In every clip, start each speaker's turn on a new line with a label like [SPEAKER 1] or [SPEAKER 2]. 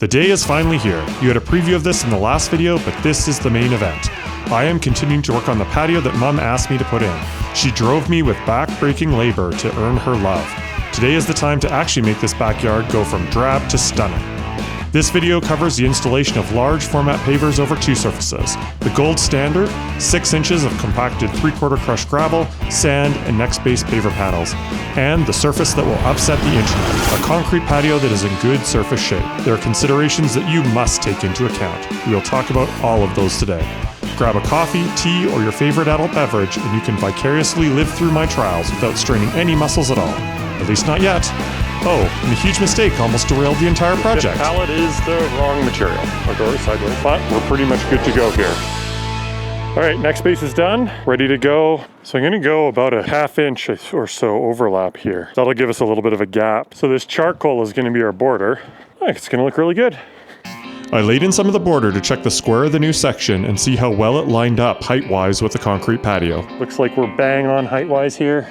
[SPEAKER 1] The day is finally here. You had a preview of this in the last video, but this is the main event. I am continuing to work on the patio that Mom asked me to put in. She drove me with back-breaking labor to earn her love. Today is the time to actually make this backyard go from drab to stunning. This video covers the installation of large format pavers over two surfaces. The gold standard, 6 inches of compacted 3/4 crushed gravel, sand, and next-based paver panels. And the surface that will upset the internet, a concrete patio that is in good surface shape. There are considerations that you must take into account. We will talk about all of those today. Grab a coffee, tea, or your favorite adult beverage, and you can vicariously live through my trials without straining any muscles at all. At least not yet. Oh, and a huge mistake almost derailed the entire project.
[SPEAKER 2] The pallet is the wrong material. I'll go sideways, but we're pretty much good to go here. All right, next base is done, ready to go. So I'm gonna go about a 1/2 inch or so overlap here. That'll give us a little bit of a gap. So this charcoal is gonna be our border. I think it's gonna look really good.
[SPEAKER 1] I laid in some of the border to check the square of the new section and see how well it lined up height-wise with the concrete patio.
[SPEAKER 2] Looks like we're bang on height-wise here.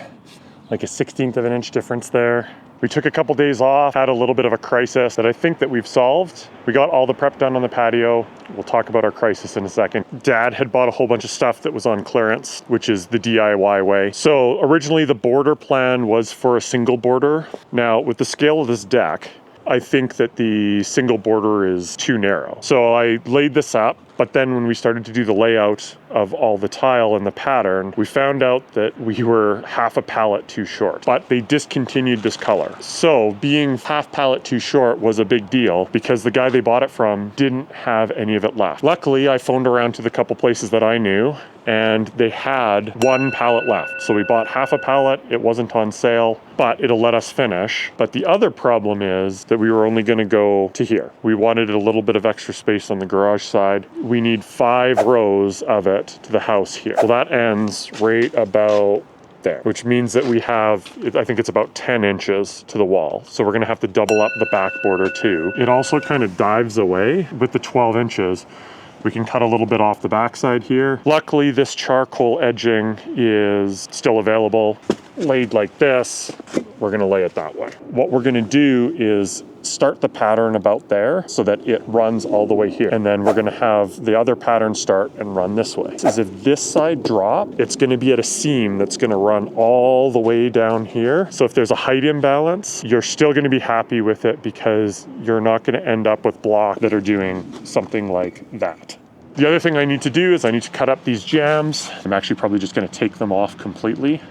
[SPEAKER 2] Like a 1/16 of an inch difference there. We took a couple days off, had a little bit of a crisis that I think that we've solved. We got all the prep done on the patio. We'll talk about our crisis in a second. Dad had bought a whole bunch of stuff that was on clearance, which is the DIY way. So originally the border plan was for a single border. Now with the scale of this deck, I think that the single border is too narrow. So I laid this up, but then when we started to do the layout of all the tile and the pattern, we found out that we were 1/2 pallet too short, but they discontinued this color. So being 1/2 pallet too short was a big deal because the guy they bought it from didn't have any of it left. Luckily, I phoned around to the couple places that I knew and they had 1 pallet left. So we bought 1/2 pallet, it wasn't on sale, but it'll let us finish. But the other problem is that we were only gonna go to here. We wanted a little bit of extra space on the garage side. We need 5 rows of it to the house here. Well, that ends right about there, which means that we have, I think it's about 10 inches to the wall. So we're gonna have to double up the back border too. It also kind of dives away with the 12 inches. We can cut a little bit off the backside here. Luckily, this charcoal edging is still available. Laid like this, we're gonna lay it that way. What we're gonna do is start the pattern about there so that it runs all the way here. And then we're gonna have the other pattern start and run this way. As if this side drop, it's gonna be at a seam that's gonna run all the way down here. So if there's a height imbalance, you're still gonna be happy with it because you're not gonna end up with blocks that are doing something like that. The other thing I need to do is I need to cut up these jambs. I'm actually probably just gonna take them off completely.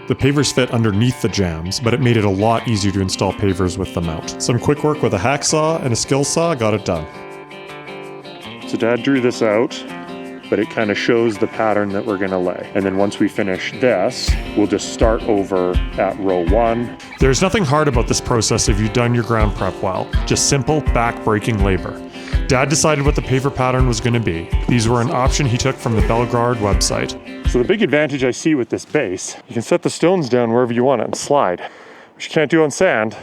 [SPEAKER 1] The pavers fit underneath the jambs, but it made it a lot easier to install pavers with them out. Some quick work with a hacksaw and a skill saw got it done.
[SPEAKER 2] So Dad drew this out, but it kind of shows the pattern that we're gonna lay. And then once we finish this, we'll just start over at row 1.
[SPEAKER 1] There's nothing hard about this process if you've done your ground prep well. Just simple, back-breaking labor. Dad decided what the paver pattern was gonna be. These were an option he took from the Belgrade website.
[SPEAKER 2] So the big advantage I see with this base, you can set the stones down wherever you want it and slide, which you can't do on sand,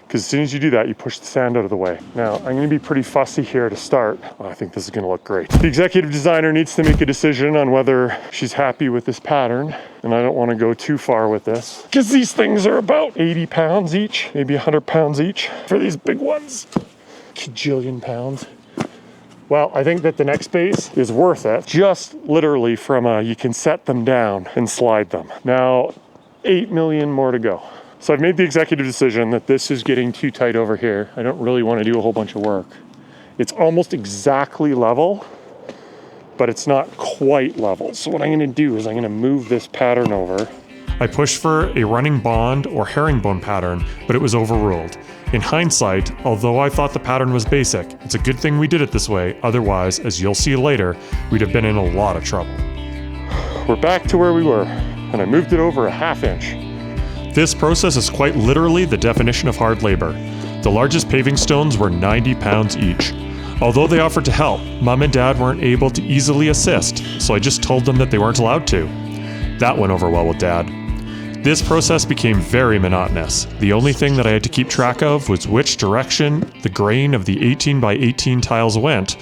[SPEAKER 2] because as soon as you do that, you push the sand out of the way. Now, I'm gonna be pretty fussy here to start. Oh, I think this is gonna look great. The executive designer needs to make a decision on whether she's happy with this pattern, and I don't wanna go too far with this, because these things are about 80 pounds each, maybe 100 pounds each for these big ones. Kajillion pounds. Well, I think that the next base is worth it, just literally from you can set them down and slide them. Now, 8 million more to go. So I've made the executive decision that this is getting too tight over here. I don't really want to do a whole bunch of work. It's almost exactly level, but it's not quite level. So what I'm gonna do is I'm gonna move this pattern over.
[SPEAKER 1] I pushed for a running bond or herringbone pattern, but it was overruled. In hindsight, although I thought the pattern was basic, it's a good thing we did it this way, otherwise, as you'll see later, we'd have been in a lot of trouble.
[SPEAKER 2] We're back to where we were, and I moved it over a 1/2 inch.
[SPEAKER 1] This process is quite literally the definition of hard labor. The largest paving stones were 90 pounds each. Although they offered to help, Mom and Dad weren't able to easily assist, so I just told them that they weren't allowed to. That went over well with Dad. This process became very monotonous. The only thing that I had to keep track of was which direction the grain of the 18 by 18 tiles went,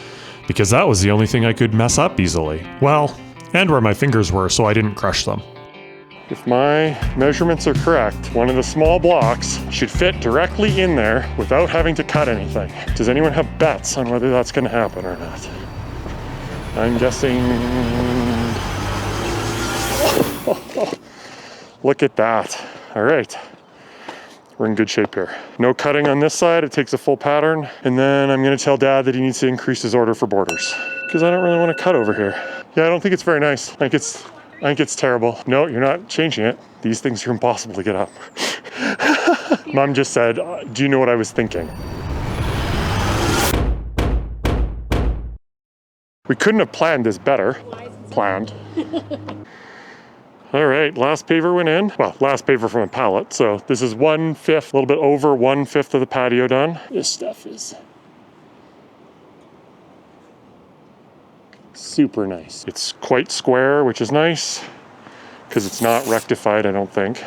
[SPEAKER 1] because that was the only thing I could mess up easily. Well, and where my fingers were so I didn't crush them.
[SPEAKER 2] If my measurements are correct, one of the small blocks should fit directly in there without having to cut anything. Does anyone have bets on whether that's gonna happen or not? I'm guessing... Look at that. All right. We're in good shape here. No cutting on this side, it takes a full pattern. And then I'm gonna tell Dad that he needs to increase his order for borders because I don't really wanna cut over here. Yeah, I don't think it's very nice. I think it's terrible. No, you're not changing it. These things are impossible to get up. Mom just said, do you know what I was thinking? We couldn't have planned this better. Planned. All right, last paver went in. Well, last paver from a pallet. So this is 1/5, a little bit over 1/5 of the patio done. This stuff is super nice. It's quite square, which is nice because it's not rectified, I don't think.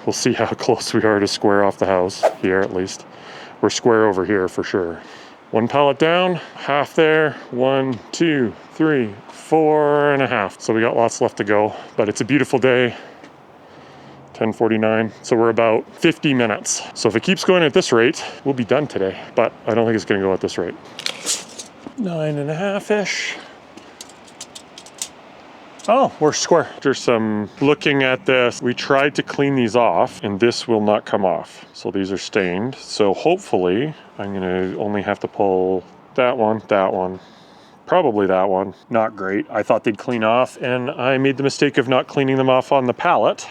[SPEAKER 2] We'll see how close we are to square off the house here, at least. We're square over here for sure. One pallet down, half there, 1, 2, 3, 4.5. So we got lots left to go, but it's a beautiful day. 10:49, so we're about 50 minutes. So if it keeps going at this rate, we'll be done today, but I don't think it's gonna go at this rate. 9.5-ish. Oh, we're square. There's some, looking at this, we tried to clean these off and this will not come off. So these are stained. So hopefully I'm gonna only have to pull that one, probably that one. Not great. I thought they'd clean off and I made the mistake of not cleaning them off on the pallet.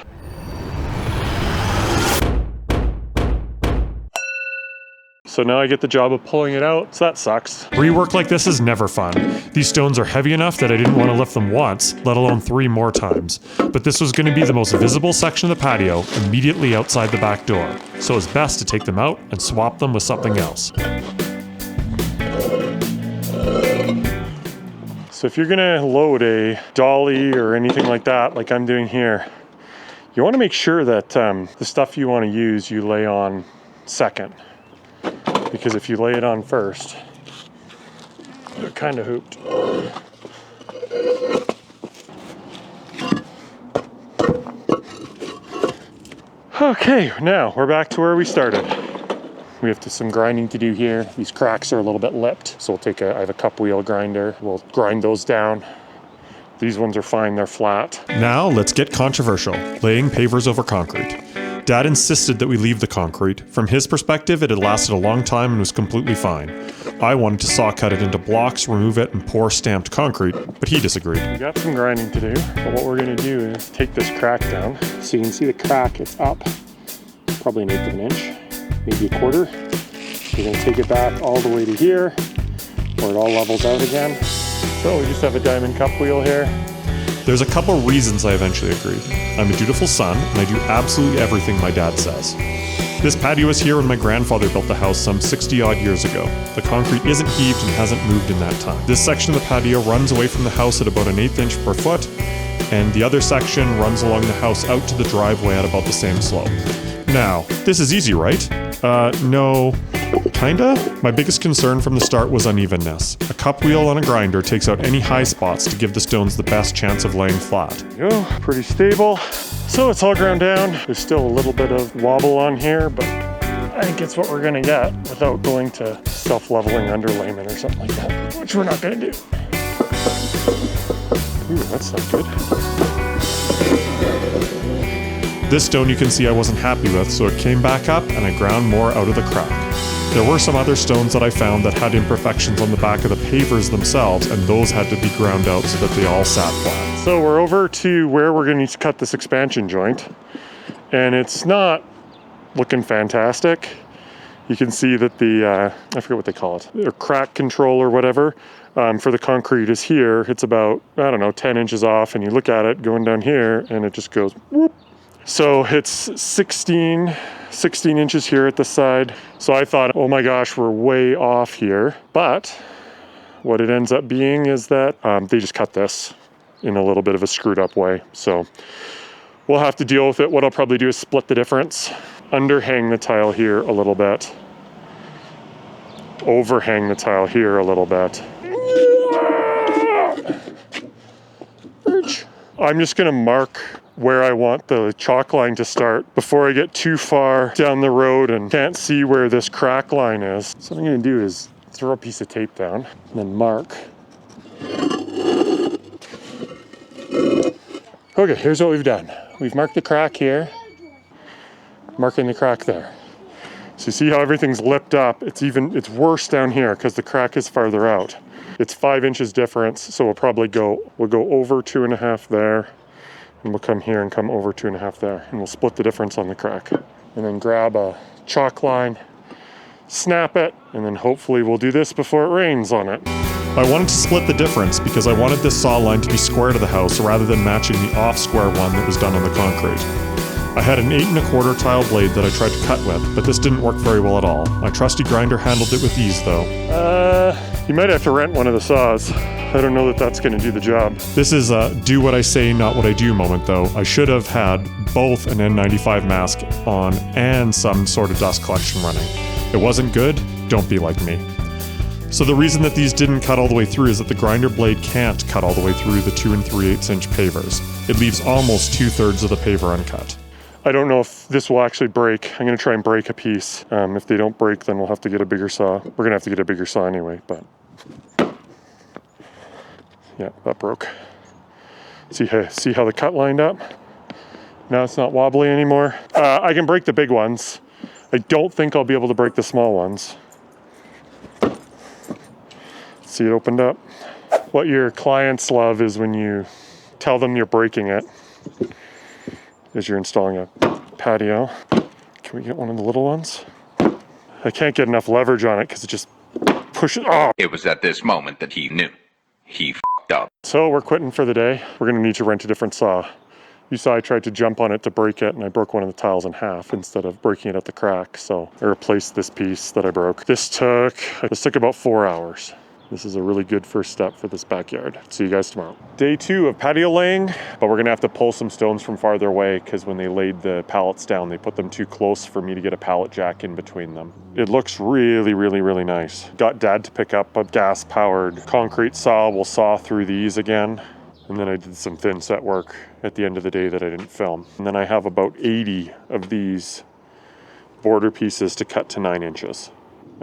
[SPEAKER 2] So now I get the job of pulling it out, so that sucks.
[SPEAKER 1] Rework like this is never fun. These stones are heavy enough that I didn't want to lift them once, let alone 3 more times. But this was going to be the most visible section of the patio, immediately outside the back door. So it's best to take them out and swap them with something else.
[SPEAKER 2] So if you're gonna load a dolly or anything like that, like I'm doing here, you wanna make sure that the stuff you wanna use, you lay on second. Because if you lay it on first, you're kind of hooped. Okay, now we're back to where we started. We have some grinding to do here. These cracks are a little bit lipped, so I have a cup wheel grinder. We'll grind those down. These ones are fine, they're flat.
[SPEAKER 1] Now let's get controversial, laying pavers over concrete. Dad insisted that we leave the concrete. From his perspective, it had lasted a long time and was completely fine. I wanted to saw cut it into blocks, remove it, and pour stamped concrete, but he disagreed.
[SPEAKER 2] We got some grinding to do, but what we're gonna do is take this crack down. So you can see the crack, it's up, probably 1/8 of an inch, maybe 1/4. We're gonna take it back all the way to here, where it all levels out again. So we just have a diamond cup wheel here.
[SPEAKER 1] There's a couple reasons I eventually agreed. I'm a dutiful son, and I do absolutely everything my dad says. This patio was here when my grandfather built the house some 60 odd years ago. The concrete isn't heaved and hasn't moved in that time. This section of the patio runs away from the house at about 1/8 inch per foot, and the other section runs along the house out to the driveway at about the same slope. Now, this is easy, right? No, kinda. My biggest concern from the start was unevenness. A cup wheel on a grinder takes out any high spots to give the stones the best chance of laying flat.
[SPEAKER 2] There you go, pretty stable. So it's all ground down. There's still a little bit of wobble on here, but I think it's what we're gonna get without going to self-leveling underlayment or something like that, which we're not gonna do. Ooh, that's not good.
[SPEAKER 1] This stone you can see I wasn't happy with, so it came back up and I ground more out of the crack. There were some other stones that I found that had imperfections on the back of the pavers themselves, and those had to be ground out so that they all sat flat.
[SPEAKER 2] So we're over to where we're gonna need to cut this expansion joint, and it's not looking fantastic. You can see that the, I forget what they call it, or crack control or whatever, for the concrete is here. It's about, I don't know, 10 inches off, and you look at it going down here, and it just goes whoop. So it's 16 inches here at the side. So I thought, oh my gosh, we're way off here. But what it ends up being is that they just cut this in a little bit of a screwed up way. So we'll have to deal with it. What I'll probably do is split the difference, underhang the tile here a little bit, overhang the tile here a little bit. I'm just gonna mark where I want the chalk line to start before I get too far down the road and can't see where this crack line is. So what I'm gonna do is throw a piece of tape down and then mark. Okay, here's what we've done. We've marked the crack here, marking the crack there. So you see how everything's lipped up? It's worse down here because the crack is farther out. It's 5 inches difference, so we'll go over 2.5 there, and we'll come here and come over 2.5 there, and we'll split the difference on the crack. And then grab a chalk line, snap it, and then hopefully we'll do this before it rains on it.
[SPEAKER 1] I wanted to split the difference because I wanted this saw line to be square to the house rather than matching the off-square one that was done on the concrete. I had an 8 1/4 tile blade that I tried to cut with, but this didn't work very well at all. My trusty grinder handled it with ease though.
[SPEAKER 2] You might have to rent one of the saws. I don't know that that's gonna do the job.
[SPEAKER 1] This is a do what I say, not what I do moment though. I should have had both an N95 mask on and some sort of dust collection running. It wasn't good, don't be like me. So the reason that these didn't cut all the way through is that the grinder blade can't cut all the way through the 2 3/8 inch pavers. It leaves almost 2/3 of the paver uncut.
[SPEAKER 2] I don't know if this will actually break. I'm gonna try and break a piece. If they don't break, then we'll have to get a bigger saw. We're gonna have to get a bigger saw anyway, but yeah, that broke. See how the cut lined up? Now it's not wobbly anymore. I can break the big ones. I don't think I'll be able to break the small ones. See, it opened up. What your clients love is when you tell them you're breaking it, as you're installing a patio. Can we get one of the little ones? I can't get enough leverage on it because it just pushes. Oh!
[SPEAKER 3] It was at this moment that he knew. He f***ed up.
[SPEAKER 2] So we're quitting for the day. We're gonna need to rent a different saw. You saw I tried to jump on it to break it and I broke one of the tiles in half instead of breaking it at the crack. So I replaced this piece that I broke. This took about 4 hours. This is a really good first step for this backyard. See you guys tomorrow. Day 2 of patio laying, but we're gonna have to pull some stones from farther away because when they laid the pallets down, they put them too close for me to get a pallet jack in between them. It looks really, really, really nice. Got Dad to pick up a gas-powered concrete saw. We'll saw through these again. And then I did some thin set work at the end of the day that I didn't film. And then I have about 80 of these border pieces to cut to 9 inches.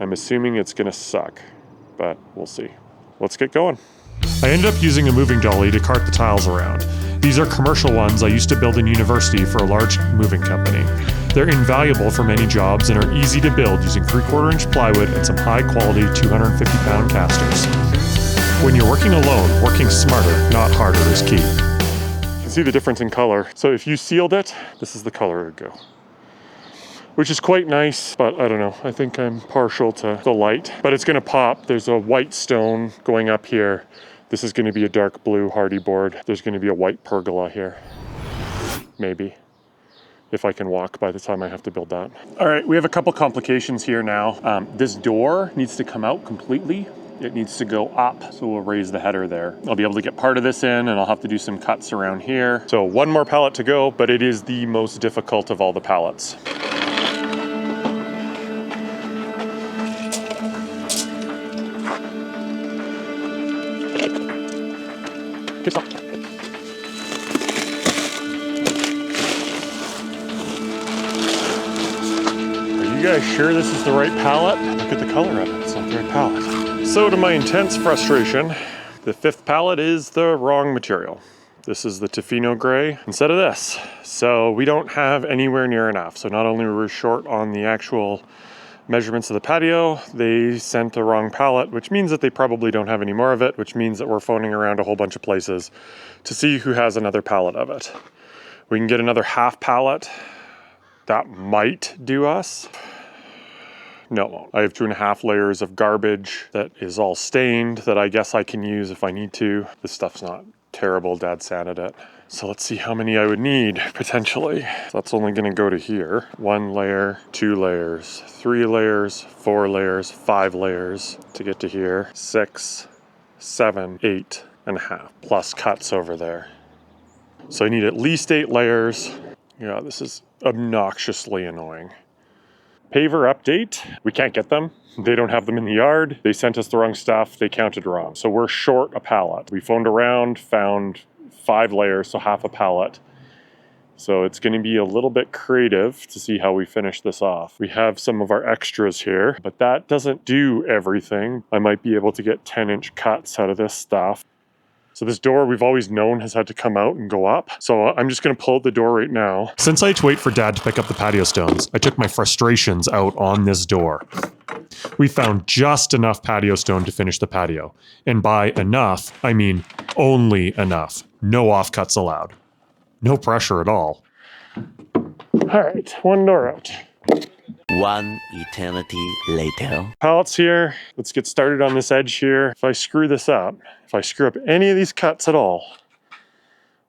[SPEAKER 2] I'm assuming it's gonna suck, but we'll see. Let's get going. I ended up using a moving dolly to cart the tiles around. These are commercial ones I used to build in university for a large moving company. They're invaluable for many jobs and are easy to build using 3/4 inch plywood and some high quality 250-pound casters. When you're working alone, working smarter, not harder is key. You can see the difference in color. So if you sealed it, this is the color it would go. Which is quite nice, but I don't know. I think I'm partial to the light, but it's gonna pop. There's a white stone going up here. This is gonna be a dark blue hardy board. There's gonna be a white pergola here. Maybe, if I can walk by the time I have to build that. All right, we have a couple complications here now. This door needs to come out completely. It needs to go up, so we'll raise the header there. I'll be able to get part of this in and I'll have to do some cuts around here. So one more pallet to go, but it is the most difficult of all the pallets. Good stop. Are you guys sure this is the right pallet? Look at the color of it, it's not the right pallet. So to my intense frustration, the 5th pallet is the wrong material. This is the Tofino gray instead of this. So we don't have anywhere near enough. So not only were we short on the actual measurements of the patio, they sent the wrong pallet, which means that they probably don't have any more of it, which means that we're phoning around a whole bunch of places to see who has another pallet of it. We can get another half pallet. That might do us. No, it won't. I have 2.5 layers of garbage that is all stained that I guess I can use if I need to. This stuff's not terrible, Dad sanded it. So let's see how many I would need, potentially. So that's only gonna go to here. 1 layer, 2 layers, 3 layers, 4 layers, 5 layers to get to here. 6, 7, 8.5, plus cuts over there. So I need at least 8 layers. Yeah, this is obnoxiously annoying. Paver update, we can't get them. They don't have them in the yard. They sent us the wrong stuff. They counted wrong. So we're short a pallet. We phoned around, found 5 layers, so half a pallet. So it's going to be a little bit creative to see how we finish this off. We have some of our extras here, but that doesn't do everything. I might be able to get 10-inch cuts out of this stuff. So this door we've always known has had to come out and go up. So I'm just gonna pull out the door right now.
[SPEAKER 1] Since I had to wait for Dad to pick up the patio stones, I took my frustrations out on this door. We found just enough patio stone to finish the patio. And by enough, I mean only enough. No offcuts allowed. No pressure at all.
[SPEAKER 2] All right, one door out.
[SPEAKER 4] One eternity later.
[SPEAKER 2] Pallets here. Let's get started on this edge here. If I screw this up, if I screw up any of these cuts at all,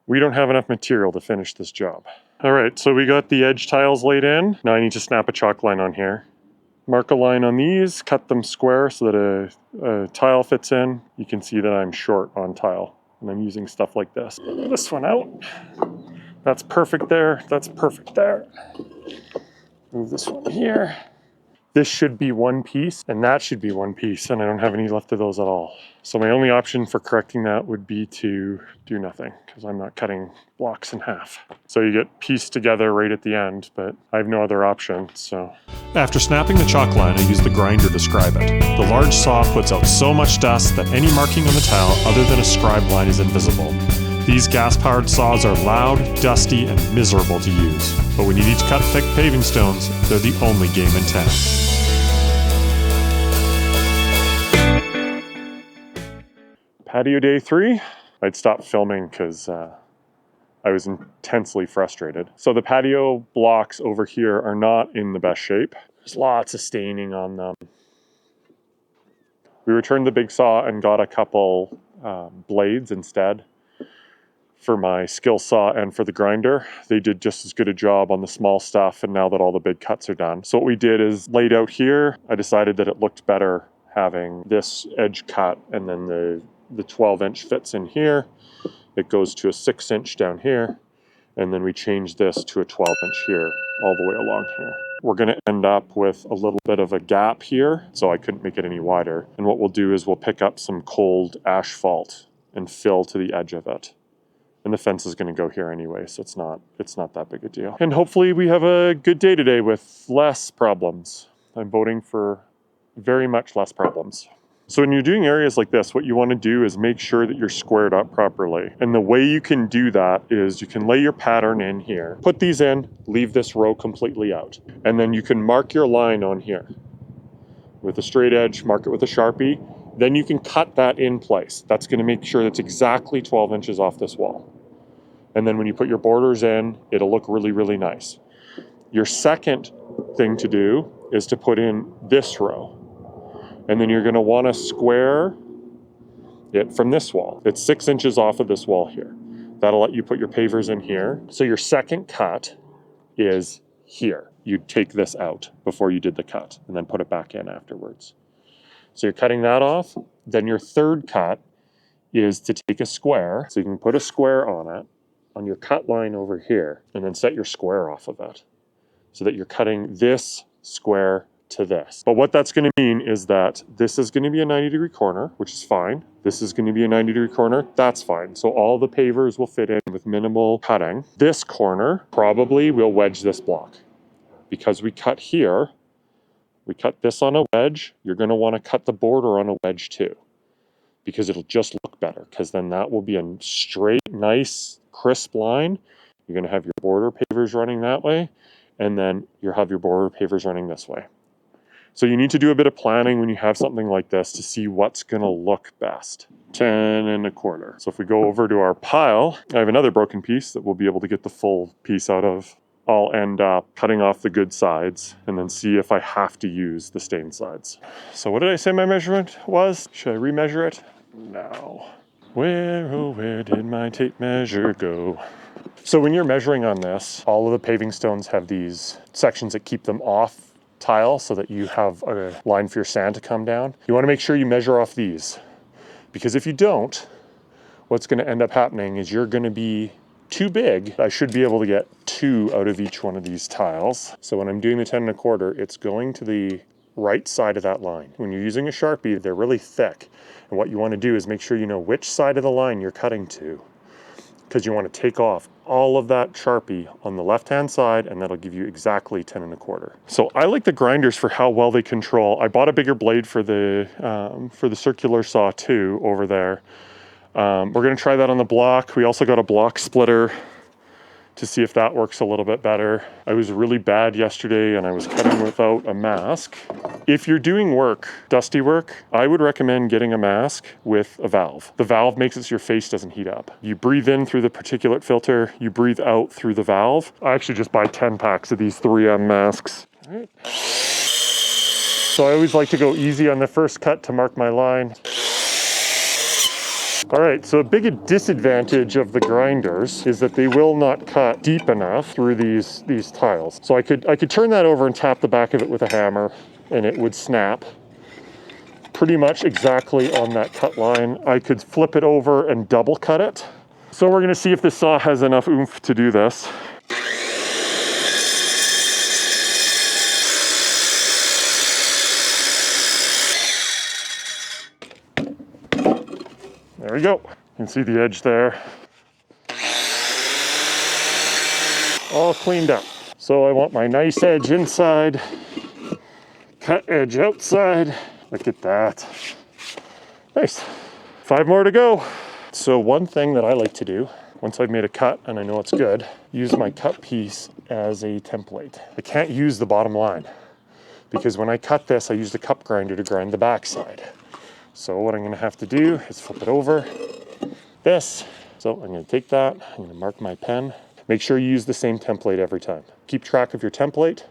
[SPEAKER 2] we don't have enough material to finish this job. All right, so we got the edge tiles laid in. Now I need to snap a chalk line on here. Mark a line on these, cut them square so that a tile fits in. You can see that I'm short on tile, and I'm using stuff like this. This one out. That's perfect there. That's perfect there. Move this one here. This should be one piece, and that should be one piece, and I don't have any left of those at all. So my only option for correcting that would be to do nothing, because I'm not cutting blocks in half. So you get pieced together right at the end, but I have no other option, so.
[SPEAKER 1] After snapping the chalk line, I used the grinder to scribe it. The large saw puts out so much dust that any marking on the tile other than a scribe line is invisible. These gas-powered saws are loud, dusty, and miserable to use. But when you need to cut thick paving stones, they're the only game in town.
[SPEAKER 2] Patio day 3, I'd stopped filming because I was intensely frustrated. So the patio blocks over here are not in the best shape. There's lots of staining on them. We returned the big saw and got a couple blades instead for my skill saw and for the grinder. They did just as good a job on the small stuff, and now that all the big cuts are done. So what we did is laid out here. I decided that it looked better having this edge cut, and then the 12-inch fits in here. It goes to a 6-inch down here, and then we change this to a 12-inch here, all the way along here. We're gonna end up with a little bit of a gap here, so I couldn't make it any wider. And what we'll do is we'll pick up some cold asphalt and fill to the edge of it. And the fence is going to go here anyway, so it's not that big a deal. And hopefully we have a good day today with less problems. I'm voting for very much less problems. So when you're doing areas like this, what you want to do is make sure that you're squared up properly. And the way you can do that is you can lay your pattern in here, put these in, leave this row completely out. And then you can mark your line on here with a straight edge, mark it with a Sharpie. Then you can cut that in place. That's going to make sure that's exactly 12 inches off this wall. And then when you put your borders in, it'll look really, really nice. Your second thing to do is to put in this row. And then you're going to want to square it from this wall. It's 6 inches off of this wall here. That'll let you put your pavers in here. So your second cut is here. You take this out before you did the cut and then put it back in afterwards. So you're cutting that off. Then your third cut is to take a square. So you can put a square on it, on your cut line over here, and then set your square off of it so that you're cutting this square to this. But what that's going to mean is that this is going to be a 90-degree corner, which is fine. This is going to be a 90-degree corner. That's fine. So all the pavers will fit in with minimal cutting. This corner, probably we'll wedge this block. Because we cut here, we cut this on a wedge, you're going to want to cut the border on a wedge too. Because it'll just look better. Because then that will be a straight, nice, crisp line. You're going to have your border pavers running that way, and then you'll have your border pavers running this way. So you need to do a bit of planning when you have something like this to see what's going to look best. 10 1/4. So if we go over to our pile, I have another broken piece that we'll be able to get the full piece out of. I'll end up cutting off the good sides and then see if I have to use the stained sides. So what did I say my measurement was? Should I remeasure it? No. Where, oh, where did my tape measure go? So when you're measuring on this, all of the paving stones have these sections that keep them off tile so that you have a line for your sand to come down. You want to make sure you measure off these, because if you don't, what's going to end up happening is you're going to be too big. I should be able to get 2 out of each one of these tiles. So when I'm doing the 10 1/4, it's going to the right side of that line. When you're using a Sharpie, they're really thick. And what you want to do is make sure you know which side of the line you're cutting to. because you want to take off all of that Sharpie on the left-hand side, and that'll give you exactly 10 1/4. So I like the grinders for how well they control. I bought a bigger blade for the circular saw too over there. We're gonna try that on the block. We also got a block splitter to see if that works a little bit better. I was really bad yesterday and I was cutting without a mask. If you're doing work, dusty work, I would recommend getting a mask with a valve. The valve makes it so your face doesn't heat up. You breathe in through the particulate filter, you breathe out through the valve. I actually just buy 10 packs of these 3M masks. All right. So I always like to go easy on the first cut to mark my line. All right, so a big disadvantage of the grinders is that they will not cut deep enough through these tiles. So I could turn that over and tap the back of it with a hammer and it would snap pretty much exactly on that cut line. I could flip it over and double cut it. So we're gonna see if this saw has enough oomph to do this. There we go. You can see the edge there. All cleaned up. So I want my nice edge inside, cut edge outside. Look at that. Nice. 5 more to go. So one thing that I like to do, once I've made a cut and I know it's good, use my cut piece as a template. I can't use the bottom line because when I cut this, I use the cup grinder to grind the backside. So what I'm gonna have to do is flip it over, this. So I'm gonna take that, I'm gonna mark my pen. Make sure you use the same template every time. Keep track of your template,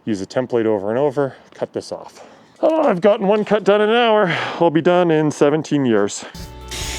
[SPEAKER 2] use the template over and over, cut this off. Oh, I've gotten one cut done in an hour. I'll be done in 17 years.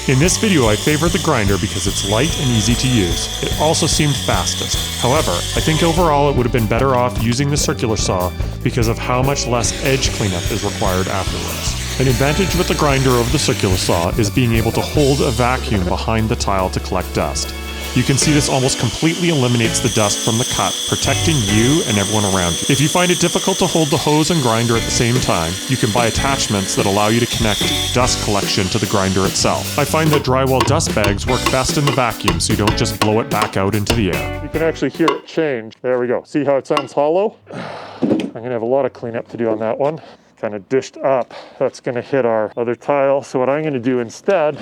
[SPEAKER 1] In this video, I favored the grinder because it's light and easy to use. It also seemed fastest. However, I think overall it would have been better off using the circular saw because of how much less edge cleanup is required afterwards. An advantage with the grinder over the circular saw is being able to hold a vacuum behind the tile to collect dust. You can see this almost completely eliminates the dust from the cut, protecting you and everyone around you. If you find it difficult to hold the hose and grinder at the same time, you can buy attachments that allow you to connect dust collection to the grinder itself. I find that drywall dust bags work best in the vacuum so you don't just blow it back out into the air.
[SPEAKER 2] You can actually hear it change. There we go. See how it sounds hollow? I'm gonna have a lot of cleanup to do on that one. Kind of dished up. That's gonna hit our other tile. So what I'm gonna do instead,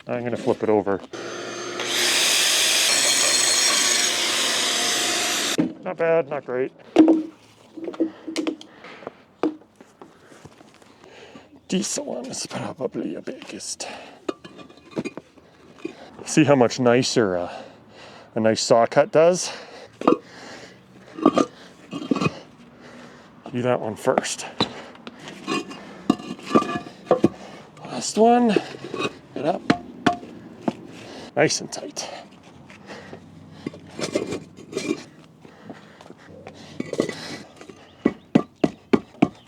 [SPEAKER 2] I'm gonna flip it over. Not bad, not great. This one is probably the biggest. See how much nicer a nice saw cut does? Do that one first. Last one, get up. Nice and tight.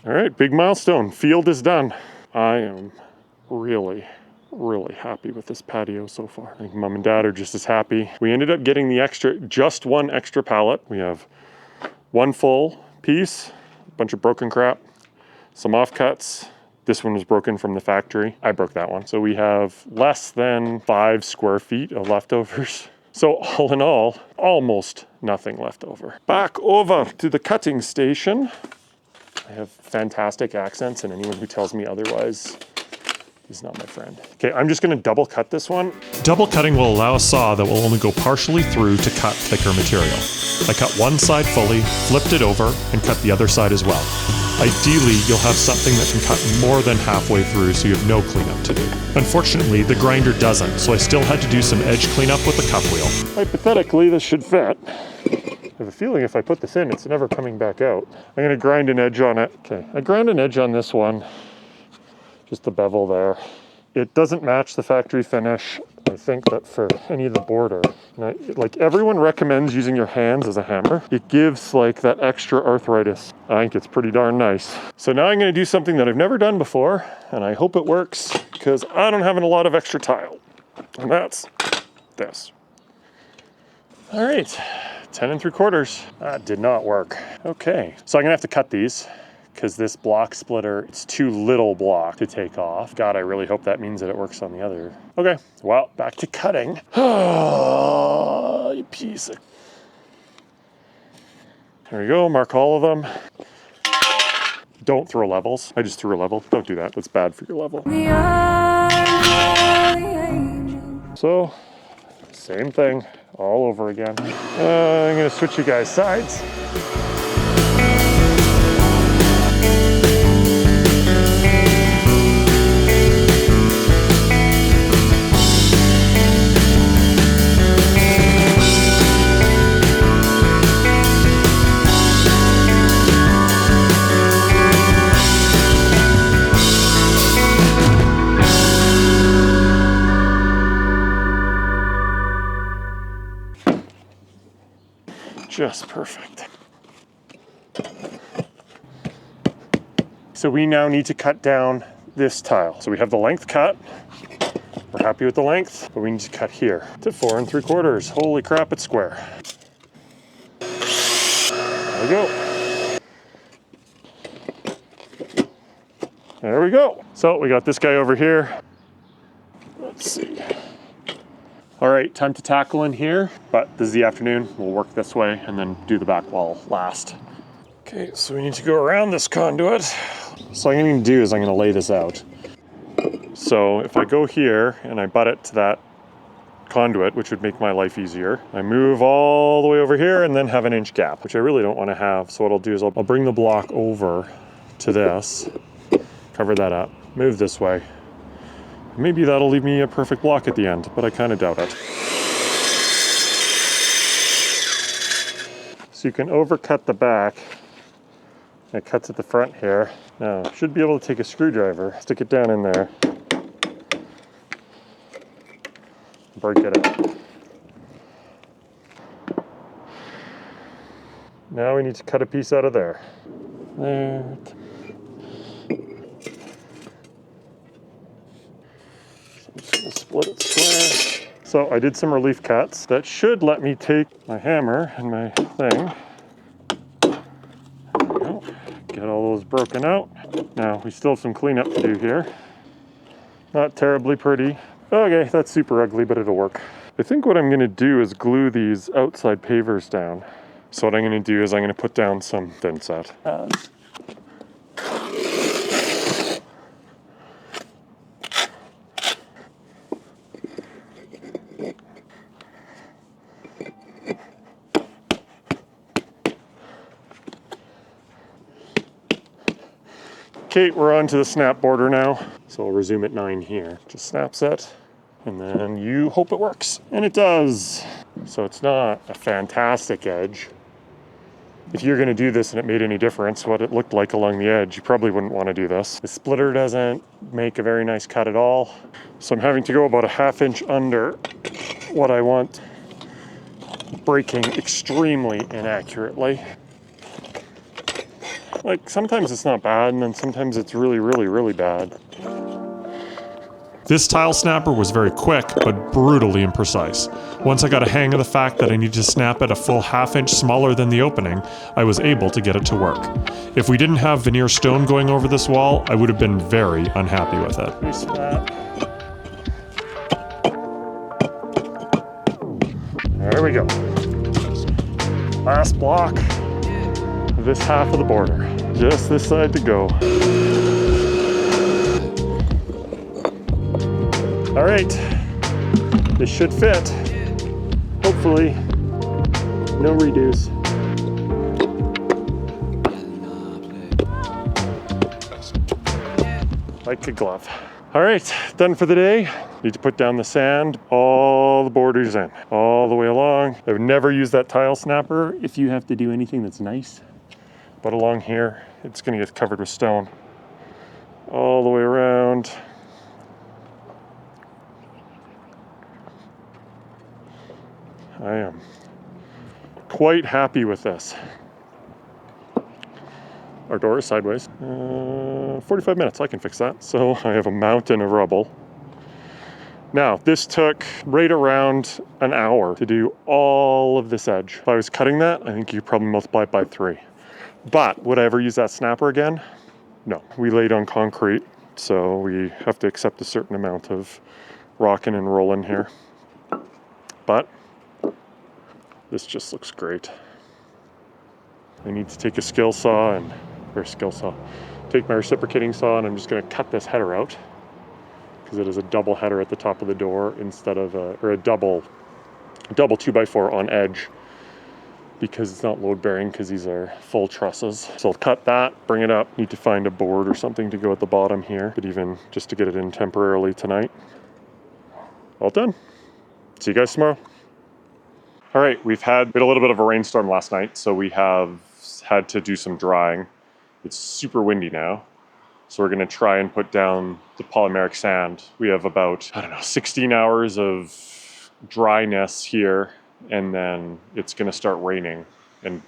[SPEAKER 2] All right, big milestone. Field is done. I am really happy with this patio so far. I think Mom and Dad are just as happy. We ended up getting just one extra pallet. We have one full piece, a bunch of broken crap, some offcuts. This one was broken from the factory. I broke that one. So we have less than 5 square feet of leftovers. So all in all, almost nothing left over. Back over to the cutting station. I have fantastic accents, and anyone who tells me otherwise is not my friend. Okay, I'm just gonna double cut this one.
[SPEAKER 1] Double cutting will allow a saw that will only go partially through to cut thicker material. I cut one side fully, flipped it over, and cut the other side as well. Ideally, you'll have something that can cut more than halfway through so you have no cleanup to do. Unfortunately, the grinder doesn't, so I still had to do some edge cleanup with the cup wheel.
[SPEAKER 2] Hypothetically, this should fit. I have a feeling if I put this in, it's never coming back out. I'm gonna grind an edge on it. Okay, I ground an edge on this one. Just the bevel there. It doesn't match the factory finish. I think that for any of the border, like everyone recommends using your hands as a hammer. It gives like that extra arthritis. I think it's pretty darn nice. So now I'm gonna do something that I've never done before, and I hope it works because I don't have a lot of extra tile. And that's this. All right, 10 3/4. That did not work. Okay, so I'm gonna have to cut these because this block splitter, it's too little block to take off. God, I really hope that means that it works on the other. Okay, well, back to cutting. Oh, you piece of... There we go, mark all of them. Don't throw levels. I just threw a level. Don't do that, that's bad for your level. So, same thing, all over again. I'm gonna switch you guys sides. Just perfect. So we now need to cut down this tile. So we have the length cut. We're happy with the length, but we need to cut here to 4 3/4. Holy crap, it's square. There we go. There we go. So we got this guy over here. Let's see. All right, time to tackle in here, but this is the afternoon. We'll work this way and then do the back wall last. Okay, so we need to go around this conduit. So what I'm gonna do is I'm gonna lay this out. So if I go here and I butt it to that conduit, which would make my life easier, I move all the way over here and then have an inch gap, which I really don't wanna have. So what I'll do is I'll bring the block over to this, cover that up, move this way. Maybe that'll leave me a perfect block at the end, but I kind of doubt it. So you can overcut the back. It cuts at the front here. Now, should be able to take a screwdriver, stick it down in there, break it up. Now we need to cut a piece out of there. There. Split it square. So I did some relief cuts. That should let me take my hammer and my thing. There we go. Get all those broken out. Now we still have some cleanup to do here. Not terribly pretty. Okay, that's super ugly, but it'll work. I think what I'm gonna do is glue these outside pavers down. So what I'm gonna do is I'm gonna put down some thin set. Okay, we're on to the snap border now. So I'll resume at 9 here. Just snaps it, and then you hope it works. And it does. So it's not a fantastic edge. If you're gonna do this and it made any difference, what it looked like along the edge, you probably wouldn't wanna do this. The splitter doesn't make a very nice cut at all. So I'm having to go about a 1/2 inch under what I want, breaking extremely inaccurately. Like, sometimes it's not bad, and then sometimes it's really, really, really bad.
[SPEAKER 1] This tile snapper was very quick, but brutally imprecise. Once I got a hang of the fact that I needed to snap it a full 1/2 inch smaller than the opening, I was able to get it to work. If we didn't have veneer stone going over this wall, I would have been very unhappy with it.
[SPEAKER 2] There we go. Last block of this half of the border. Just this side to go. All right, this should fit. Hopefully, no redos. Like a glove. All right, done for the day. Need to put down the sand, all the borders in, all the way along. I would never use that tile snapper if you have to do anything that's nice. But along here, it's gonna get covered with stone. All the way around. I am quite happy with this. Our door is sideways. 45 minutes, I can fix that. So I have a mountain of rubble. Now, this took right around an hour to do all of this edge. If I was cutting that, I think you could probably multiply it by 3. But would I ever use that snapper again? No, we laid on concrete, so we have to accept a certain amount of rocking and rolling here. But this just looks great. I need to take a take my reciprocating saw, and I'm just gonna cut this header out because it is a double header at the top of the door instead of a double 2x4 on edge, because it's not load bearing because these are full trusses. So I'll cut that, bring it up, need to find a board or something to go at the bottom here, but even just to get it in temporarily tonight. All done. See you guys tomorrow. All right, we had a little bit of a rainstorm last night, so we have had to do some drying. It's super windy now, so we're gonna try and put down the polymeric sand. We have about, 16 hours of dryness here, and then it's gonna start raining, and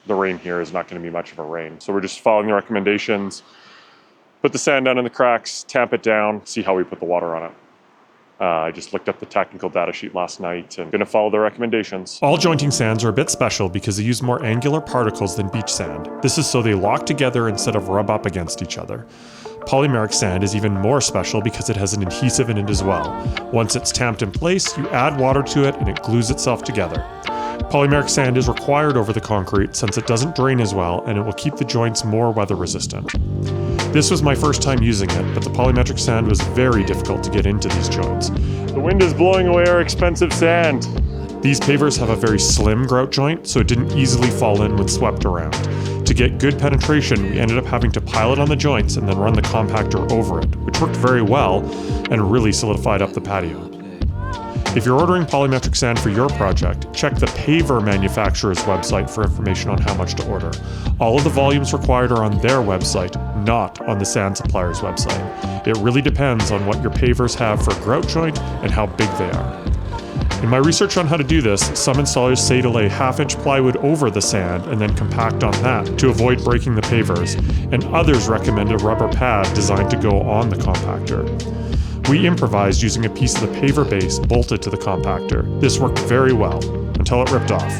[SPEAKER 2] the rain here is not gonna be much of a rain. So we're just following the recommendations, put the sand down in the cracks, tamp it down, see how we put the water on it. I just looked up the technical data sheet last night and gonna follow the recommendations.
[SPEAKER 1] All jointing sands are a bit special because they use more angular particles than beach sand. This is so they lock together instead of rub up against each other. Polymeric sand is even more special because it has an adhesive in it as well. Once it's tamped in place, you add water to it and it glues itself together. Polymeric sand is required over the concrete since it doesn't drain as well, and it will keep the joints more weather resistant. This was my first time using it, but the polymetric sand was very difficult to get into these joints.
[SPEAKER 2] The wind is blowing away our expensive sand.
[SPEAKER 1] These pavers have a very slim grout joint, so it didn't easily fall in when swept around. To get good penetration, we ended up having to pile it on the joints and then run the compactor over it, which worked very well and really solidified up the patio. If you're ordering polymetric sand for your project, check the Paver manufacturer's website for information on how much to order. All of the volumes required are on their website, not on the sand supplier's website. It really depends on what your pavers have for grout joint and how big they are. In my research on how to do this, some installers say to lay 1/2-inch plywood over the sand and then compact on that to avoid breaking the pavers, and others recommend a rubber pad designed to go on the compactor. We improvised using a piece of the paver base bolted to the compactor. This worked very well, until it ripped off.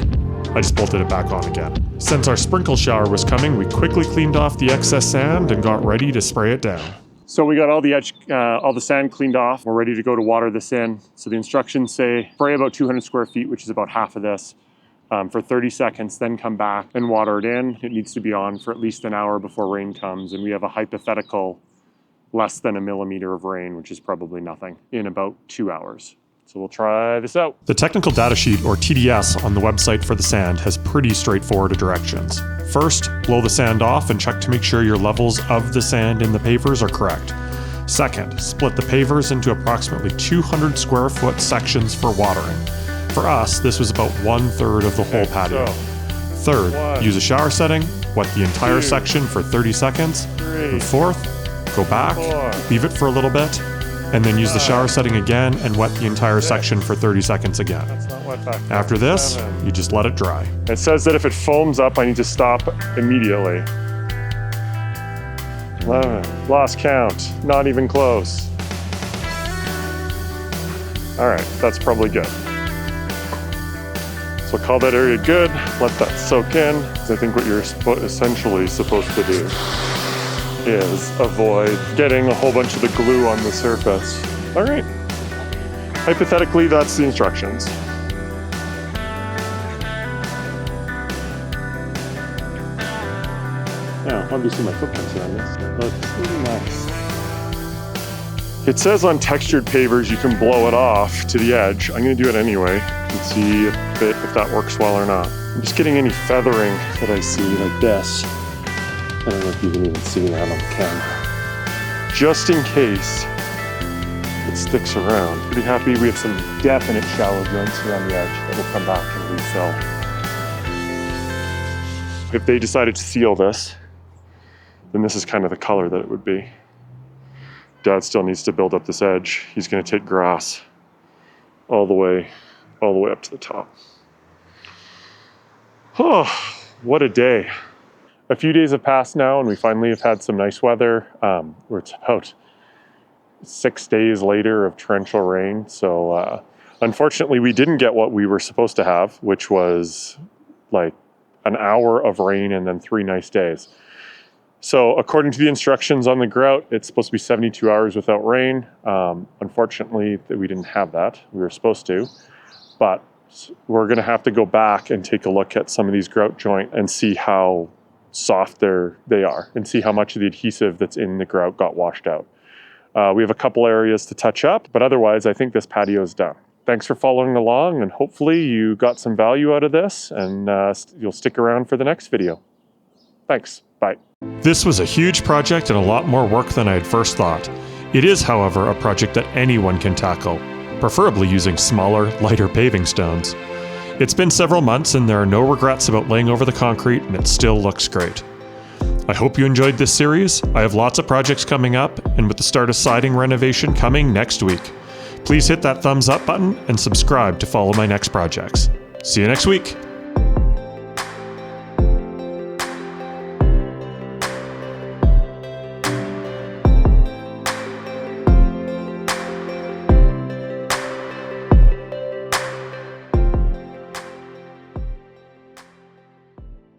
[SPEAKER 1] I just bolted it back on again. Since our sprinkle shower was coming, we quickly cleaned off the excess sand and got ready to spray it down.
[SPEAKER 2] So we got all the sand cleaned off. We're ready to go to water this in. So the instructions say spray about 200 square feet, which is about half of this, for 30 seconds, then come back and water it in. It needs to be on for at least an hour before rain comes, and we have a hypothetical less than 1 millimeter of rain, which is probably nothing, in about 2 hours. So we'll try this out.
[SPEAKER 1] The technical data sheet, or TDS, on the website for the sand has pretty straightforward directions. First, blow the sand off and check to make sure your levels of the sand in the pavers are correct. Second, split the pavers into approximately 200 square foot sections for watering. For us, this was about 1/3 of the whole patio. Third, use a shower setting, wet the entire section for 30 seconds. And fourth, go back, leave it for a little bit, and then use the shower setting again and wet the entire section for 30 seconds again. After this, you just let it dry.
[SPEAKER 2] It says that if it foams up, I need to stop immediately. 11, lost count, not even close. All right, that's probably good. So call that area good, let that soak in. I think what you're essentially supposed to do is avoid getting a whole bunch of the glue on the surface. All right, hypothetically, that's the instructions. Now, obviously my footprints are on this. Looks really nice. It says on textured pavers you can blow it off to the edge. I'm gonna do it anyway and see if that works well or not. I'm just getting any feathering that I see like this. I don't know if you can even see that on the camera. Just in case it sticks around. Pretty happy we have some definite shallow joints here on the edge that will come back and refill. If they decided to seal this, then this is kind of the color that it would be. Dad still needs to build up this edge. He's gonna take grass all the way up to the top. Oh, what a day. A few days have passed now and we finally have had some nice weather. It's about 6 days later of torrential rain. So unfortunately we didn't get what we were supposed to have, which was like an hour of rain and then 3 nice days. So according to the instructions on the grout, it's supposed to be 72 hours without rain. Unfortunately, we didn't have that. We were supposed to, but we're gonna have to go back and take a look at some of these grout joint and see how soft they are and see how much of the adhesive that's in the grout got washed out. We have a couple areas to touch up, but otherwise I think this patio is done. Thanks for following along, and hopefully you got some value out of this, and you'll stick around for the next video. Thanks, bye.
[SPEAKER 1] This was a huge project and a lot more work than I had first thought. It is, however, a project that anyone can tackle, preferably using smaller, lighter paving stones. It's been several months and there are no regrets about laying over the concrete, and it still looks great. I hope you enjoyed this series. I have lots of projects coming up, and with the start of siding renovation coming next week. Please hit that thumbs up button and subscribe to follow my next projects. See you next week.